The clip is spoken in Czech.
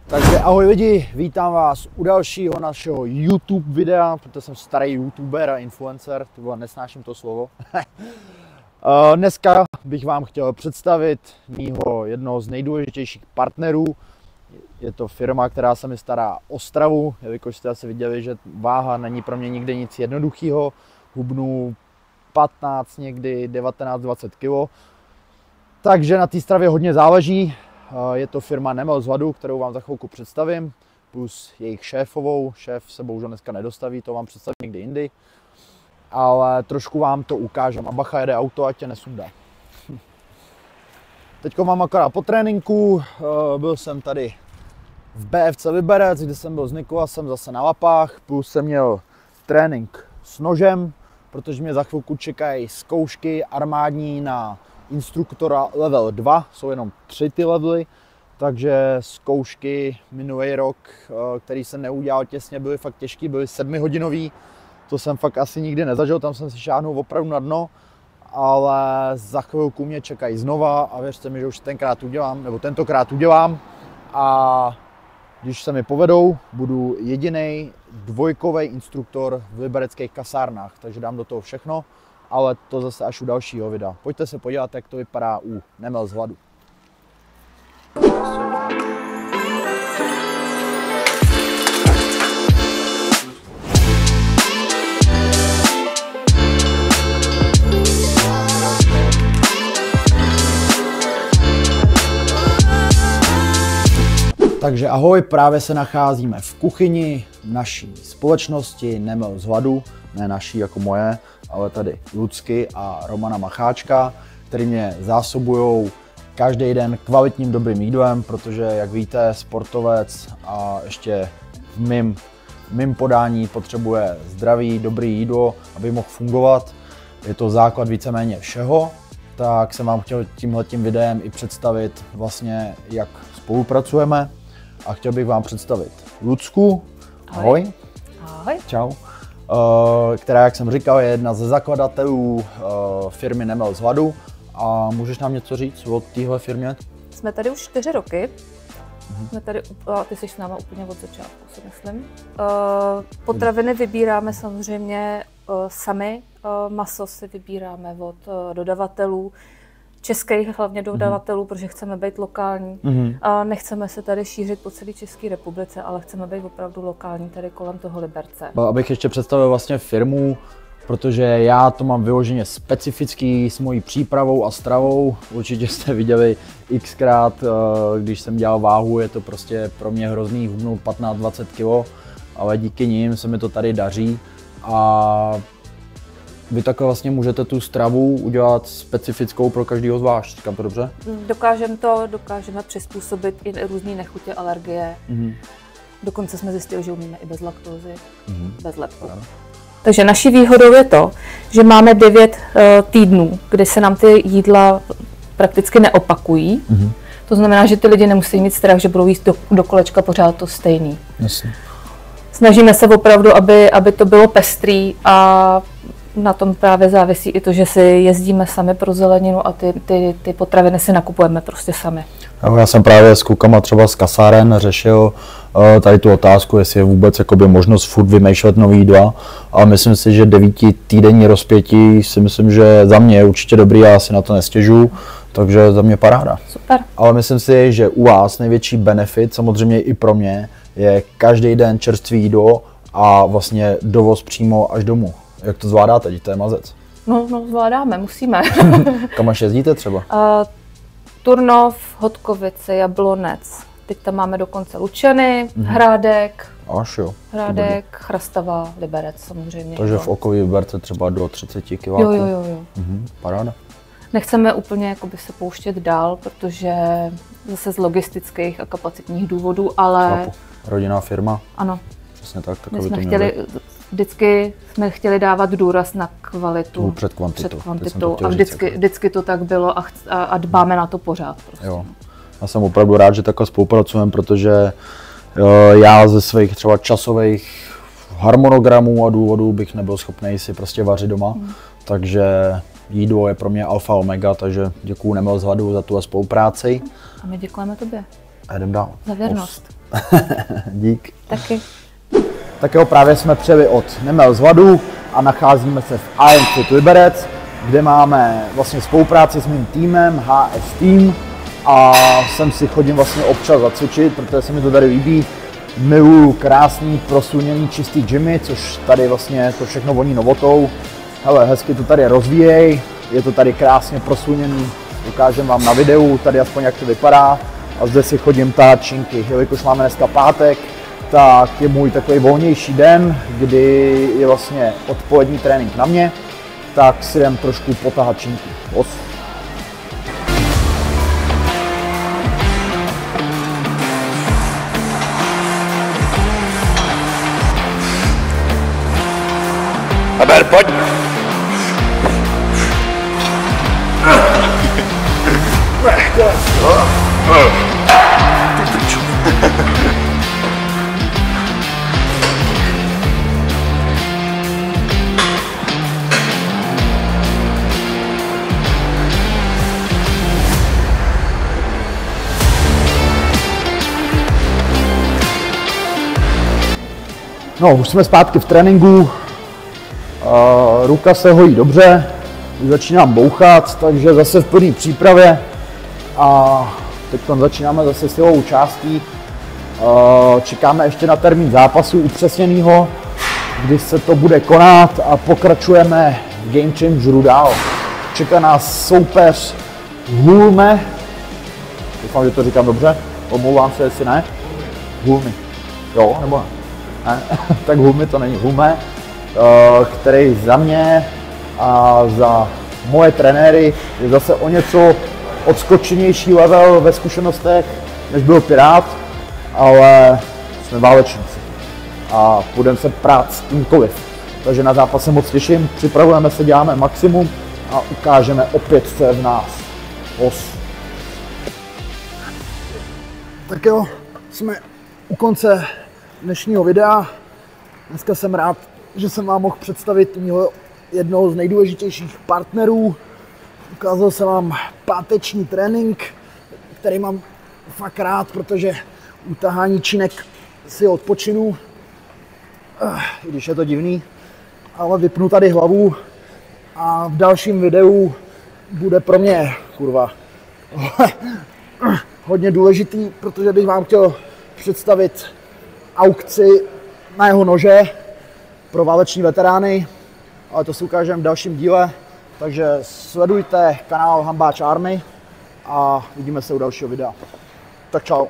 Takže ahoj lidi, vítám vás u dalšího našeho YouTube videa, protože jsem starý YouTuber a influencer, nesnáším to slovo. Dneska bych vám chtěl představit mýho jednoho z nejdůležitějších partnerů. Je to firma, která se mi stará o stravu, jelikož jste asi viděli, že váha není pro mě nikdy nic jednoduchého. Hubnu 15, někdy 19-20 kg. Takže na té stravě hodně záleží. Je to firma Nemel z hladu, kterou vám za chvilku představím, plus jejich šéfovou. Šéf se bohužel dneska nedostaví, to vám představím někdy jindy. Ale trošku vám to ukážem. A bacha, jede auto, ať tě nesundá. Teď mám akorát po tréninku, byl jsem tady v BFC Liberec, kde jsem byl s Nikolasem zase na lapách, plus jsem měl trénink s nožem, protože mě za chvilku čekají zkoušky armádní na instruktora level 2, jsou jenom 3 ty levely, takže zkoušky minulý rok, který jsem neudělal těsně, byly fakt těžký, byly 7hodinový, to jsem fakt asi nikdy nezažil, tam jsem si šáhnul opravdu na dno, ale za chvilku mě čekají znova a věřte mi, že už tentokrát udělám a když se mi povedou, budu jediný dvojkový instruktor v libereckých kasárnách, takže dám do toho všechno, ale to zase až u dalšího videa. Pojďte se podívat, jak to vypadá u Nemel z hladu. Takže ahoj, právě se nacházíme v kuchyni naší společnosti Nemel z hladu, ne naší jako moje, ale tady Lucky a Romana Macháčka, který mě zásobují každý den kvalitním dobrým jídlem, protože jak víte, sportovec a ještě v mým podání potřebuje zdravý, dobrý jídlo, aby mohl fungovat. Je to základ víceméně všeho, tak jsem vám chtěl tímhletím videem i představit vlastně, jak spolupracujeme. A chtěl bych vám představit Lucku. Ahoj. Ahoj. Čau. Která, jak jsem říkal, je jedna ze zakladatelů firmy Nemel z hladu. A můžeš nám něco říct o téhle firmě? Jsme tady už 4 roky. Jsme tady, ty jsi s náma úplně od začátku, si myslím. Potraviny vybíráme samozřejmě sami. Maso si vybíráme od dodavatelů. Českých hlavně dodavatelů, protože chceme být lokální. A nechceme se tady šířit po celé České republice, ale chceme být opravdu lokální tady kolem toho Liberce. Abych ještě představil vlastně firmu, protože já to mám vyloženě specifický s mojí přípravou a stravou. Určitě jste viděli xkrát, když jsem dělal váhu, je to prostě pro mě hrozný, hubnout 15-20 kg, ale díky nim se mi to tady daří. A vy takhle vlastně můžete tu stravu udělat specifickou pro každého z vás, říkám to dobře? Dokážeme přizpůsobit i různé nechutě, alergie. Dokonce jsme zjistili, že umíme i bez laktózy, bez lepku. Takže naší výhodou je to, že máme 9 týdnů, kdy se nám ty jídla prakticky neopakují. To znamená, že ty lidi nemusí mít strach, že budou jíst do kolečka pořád to stejný. Jasně. Snažíme se opravdu, aby to bylo pestrý a na tom právě závisí i to, že si jezdíme sami pro zeleninu a ty potraviny si nakupujeme prostě sami. Já jsem právě s klukama třeba z kasáren řešil tady tu otázku, jestli je vůbec jakoby možnost furt vymýšlet nový jídla, ale myslím si, že 9týdenní rozpětí si myslím, že za mě je určitě dobrý, já si na to nestěžuju, takže za mě paráda. Super. Ale myslím si, že u vás největší benefit, samozřejmě i pro mě, je každý den čerstvý jídlo a vlastně dovoz přímo až domů. Jak to zvládáte, to je mazec? No zvládáme, musíme. Kam až jezdíte třeba? Turnov, Hodkovice, Jablonec. Teď tam máme dokonce Lučany, Hrádek. Až jo. Hrádek, Chrastava, Liberec samozřejmě. Takže v okolí Liberce třeba do 30 kg. Jo. Paráda. Nechceme úplně se pouštět dál, protože zase z logistických a kapacitních důvodů, ale... Chápu. Rodinná firma? Ano. Přesně tak, vždycky jsme chtěli dávat důraz na kvalitu před kvantitou. A vždycky to tak bylo a dbáme na to pořád. Prostě. Jo. Já jsem opravdu rád, že takhle spolupracujeme, protože já ze svých třeba časových harmonogramů a důvodů bych nebyl schopný si prostě vařit doma. Takže jídlo je pro mě alfa omega, takže děkuju Nemel z hladu za tu spolupráci. A my děkujeme tobě. A jdem dál. Za věrnost. Dík. Taky. Tak jo, právě jsme přijeli od Nemel z Vadu a nacházíme se v Iron Fit Liberec, kde máme vlastně spolupráci s mým týmem HS Team a sem si chodím vlastně občas zacvičit, protože se mi to tady líbí. Miluju krásný, prosuněný, čistý gymy, což tady vlastně to všechno voní novotou. Hele, hezky to tady rozvíjej, je to tady krásně prosuněný, ukážem vám na videu, tady aspoň jak to vypadá. A zde si chodím tahat činky, jelikož máme dneska pátek, tak je můj takový volnější den, kdy je vlastně odpolední trénink na mě, tak si jdem trošku potahat činky. Haber, pojď! No, už jsme zpátky v tréninku, ruka se hojí dobře, už začínám bouchat, takže zase v plné přípravě a teď začínáme zase silovou částí. Čekáme ještě na termín zápasu upřesněnýho, kdy se to bude konat a pokračujeme v Game Changeru dál. Čeká nás soupeř Hulme, doufám, že to říkám dobře, omlouvám se, jestli ne, Hulme, jo, nebo ne? Tak Hulme to není Hulme, který za mě a za moje trenéry je zase o něco odskočenější level ve zkušenostech, než byl Pirát, ale jsme válečníci a budeme se prát s kýmkoliv. Takže na zápas se moc těším, připravujeme se, děláme maximum a ukážeme opět, co je v nás. Tak jo, jsme u konce dnešního videa. Dneska jsem rád, že jsem vám mohl představit mýho jednoho z nejdůležitějších partnerů. Ukázal jsem vám páteční trénink, který mám fakt rád, protože u tahání činek si odpočinu, i když je to divný, ale vypnu tady hlavu a v dalším videu bude pro mě, hodně důležitý, protože bych vám chtěl představit aukci na jeho nože pro váleční veterány, ale to si ukážeme v dalším díle, takže sledujte kanál Hambáč Army a vidíme se u dalšího videa. Tak čau.